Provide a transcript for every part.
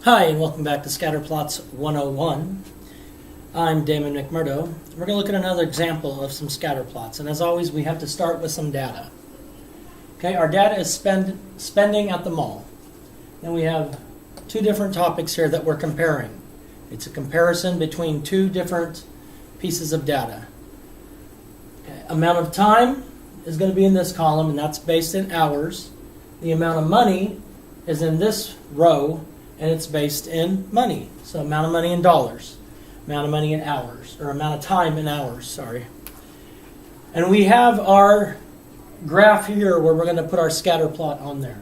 Hi, and welcome back to Scatterplots 101. I'm Damon McMurdo. We're going to look at another example of some scatterplots, and as always, we have to start with some data. Okay, our data is spending at the mall. Then we have two different topics here that we're comparing. It's a comparison between two different pieces of data. Okay, amount of time is going to be in this column, and that's based in hours. The amount of money is in this row, and it's based in money. So amount of money in dollars, amount of money in hours, or amount of time in hours, sorry. And we have our graph here where we're going to put our scatter plot on there.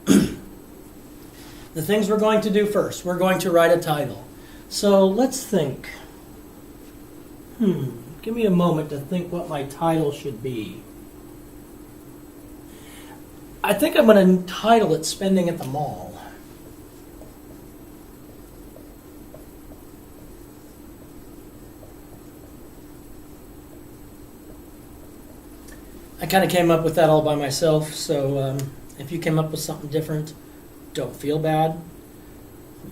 The things we're going to do first, we're going to write a title. So let's think. Give me a moment to think what my title should be. I think I'm going to title it Spending at the Mall. I kind of came up with that all by myself, so if you came up with something different, don't feel bad.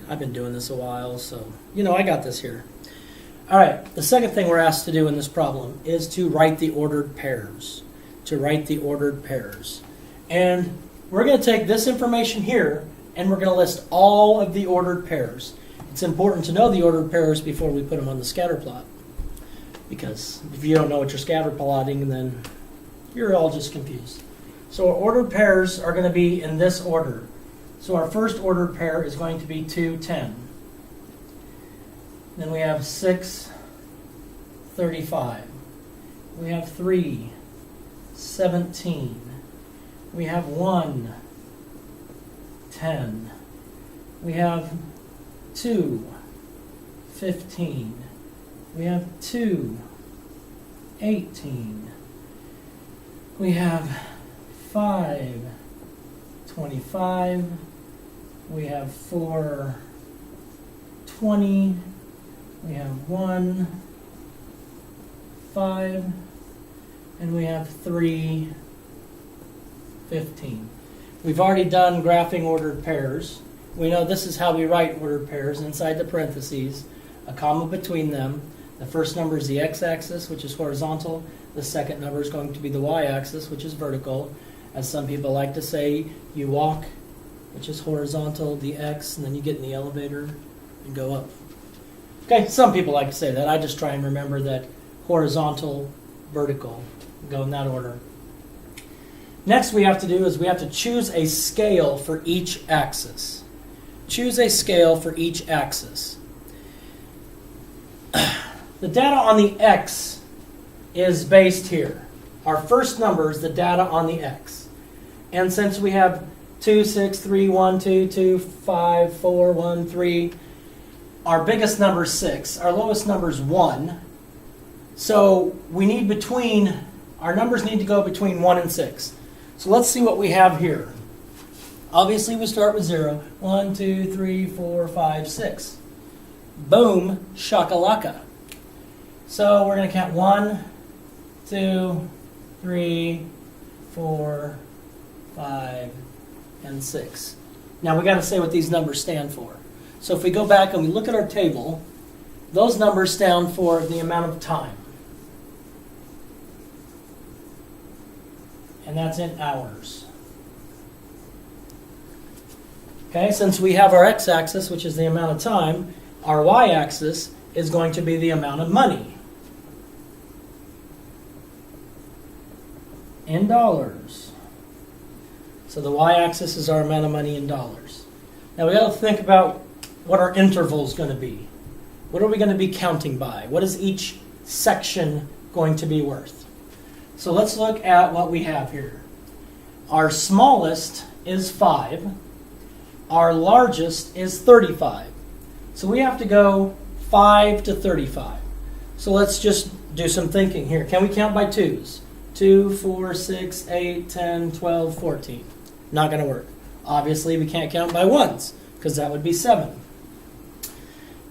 I've been doing this a while, so I got this here. All right, the second thing we're asked to do in this problem is to write the ordered pairs. And we're going to take this information here, and we're going to list all of the ordered pairs. It's important to know the ordered pairs before we put them on the scatter plot, because if you don't know what you're scatter plotting, then you're all just confused. So our ordered pairs are going to be in this order. So our first ordered pair is going to be 2, 10. Then we have 6, 35. We have 3, 17. We have 1, 10. We have 2, 15. We have 2, 18. We have 5, 25. We have 4, 20. We have 1, 5. And we have 3, 15. We've already done graphing ordered pairs. We know this is how we write ordered pairs. Inside the parentheses, a comma between them. The first number is the x-axis, which is horizontal. The second number is going to be the y-axis, which is vertical. As some people like to say, you walk, which is horizontal, the x, and then you get in the elevator and go up. Okay, some people like to say that. I just try and remember that horizontal, vertical, go in that order. Next we have to do is we have to choose a scale for each axis. Choose a scale for each axis. The data on the x is based here. Our first number is the data on the x. And since we have 2, 6, 3, 1, 2, 2, 5, 4, 1, 3, our biggest number is 6. Our lowest number is 1. So we need our numbers need to go between 1 and 6. So let's see what we have here. Obviously we start with 0. 1, 2, 3, 4, 5, 6. Boom, shakalaka. So we're going to count 1, 2, 3, 4, 5, and 6. Now we got to say what these numbers stand for. So if we go back and we look at our table, those numbers stand for the amount of time. And that's in hours. Okay, since we have our x-axis, which is the amount of time, our y-axis is going to be the amount of money. In dollars. So the y-axis is our amount of money in dollars. Now we got to think about what our interval is going to be. What are we going to be counting by? What is each section going to be worth? So let's look at what we have here. Our smallest is 5. Our largest is 35. So we have to go 5 to 35. So let's just do some thinking here. Can we count by twos? 2, 4, 6, 8, 10, 12, 14. Not going to work. Obviously, we can't count by ones, because that would be 7.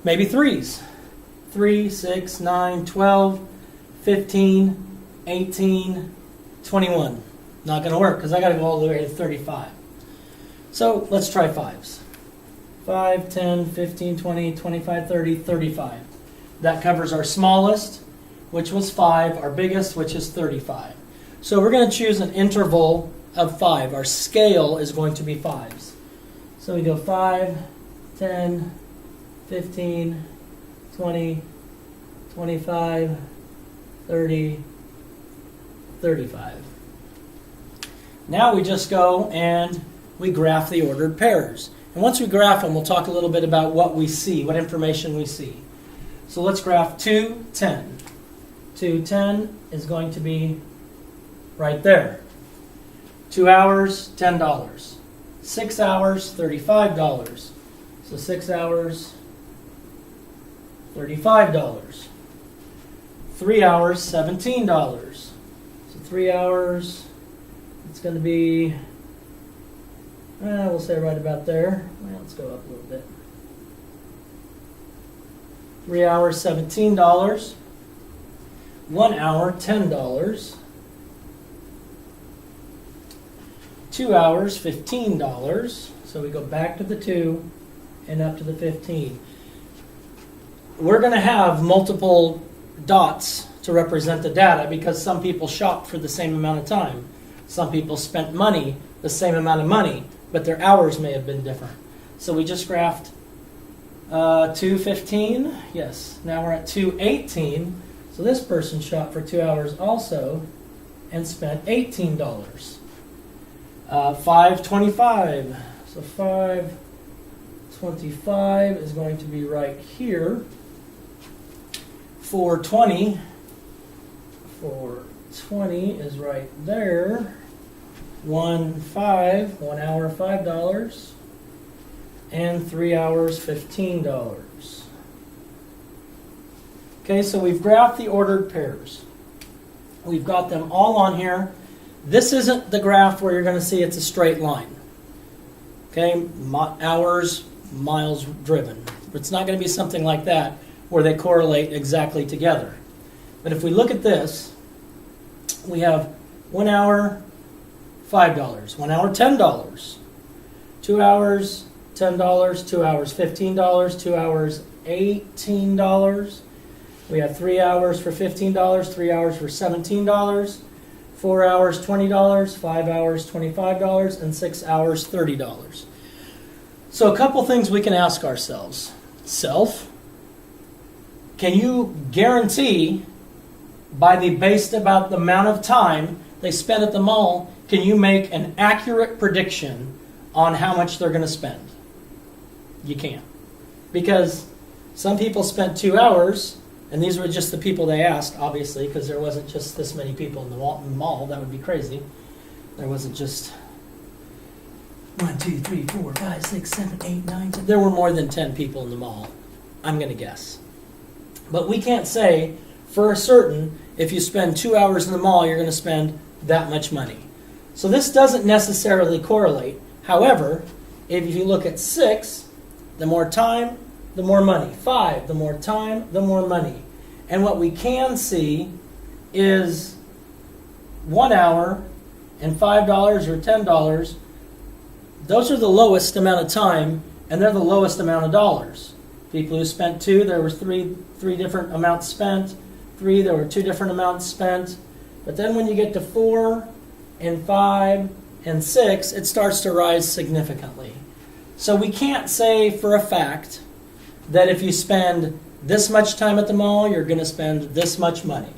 Maybe threes. 3, 6, 9, 12, 15, 18, 21. Not going to work, because I got to go all the way to 35. So let's try fives. 5, 10, 15, 20, 25, 30, 35. That covers our smallest, which was 5, our biggest, which is 35. So we're going to choose an interval of 5. Our scale is going to be 5s. So we go 5, 10, 15, 20, 25, 30, 35. Now we just go and we graph the ordered pairs. And once we graph them, we'll talk a little bit about what we see, what information we see. So let's graph 2, 10. 2, 10 is going to be right there. 2 hours, $10. 6 hours, $35. So 6 hours, $35. 3 hours, $17. So 3 hours, it's going to be, we'll say right about there. Well, let's go up a little bit. 3 hours, $17. 1 hour, $10. 2 hours, $15. So we go back to the 2 and up to the 15. We're going to have multiple dots to represent the data because some people shopped for the same amount of time. Some people spent money, the same amount of money, but their hours may have been different. So we just graphed 2:15. Yes, now we're at 2:18. So this person shopped for 2 hours also and spent $18. 5:25. So 5:25 is going to be right here. 4:20. 4:20 is right there. 1 hour, $5. And 3 hours, $15. Okay, so we've graphed the ordered pairs. We've got them all on here. This isn't the graph where you're going to see it's a straight line. Okay, hours, miles driven. It's not going to be something like that where they correlate exactly together. But if we look at this, we have 1 hour, $5. 1 hour, $10. 2 hours, $10. 2 hours, $15. 2 hours, $18. We have 3 hours for $15. 3 hours for $17. 4 hours, $20. 5 hours, $25. And 6 hours, $30. So a couple things we can ask ourselves. Self, can you guarantee based about the amount of time they spent at the mall, can you make an accurate prediction on how much they're going to spend? You can't. Because some people spent 2 hours, and these were just the people they asked, obviously, because there wasn't just this many people in the mall. That would be crazy. There wasn't just 1, 2, 3, 4, 5, 6, 7, 8, 9, 10. There were more than 10 people in the mall, I'm going to guess. But we can't say for a certain, if you spend 2 hours in the mall, you're going to spend that much money. So this doesn't necessarily correlate. However, if you look at 6, the more time, the more money. 5, the more time, the more money. And what we can see is 1 hour and $5 or $10, those are the lowest amount of time, and they're the lowest amount of dollars. People who spent 2, there was three different amounts spent. 3, there were 2 different amounts spent. But then when you get to 4 and 5 and 6, it starts to rise significantly. So we can't say for a fact that if you spend this much time at the mall, you're going to spend this much money.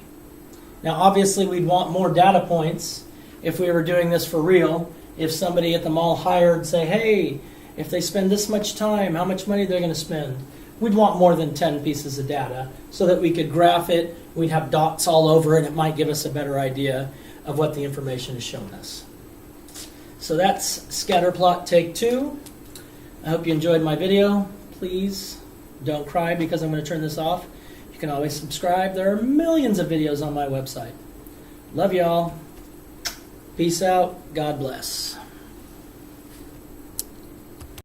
Now, obviously, we'd want more data points if we were doing this for real. If somebody at the mall hired, say, hey, if they spend this much time, how much money they're going to spend? We'd want more than 10 pieces of data so that we could graph it. We'd have dots all over it. It might give us a better idea of what the information is showing us. So that's Scatterplot Take 2. I hope you enjoyed my video. Please don't cry because I'm going to turn this off. You can always subscribe. There are millions of videos on my website. Love y'all. Peace out. God bless.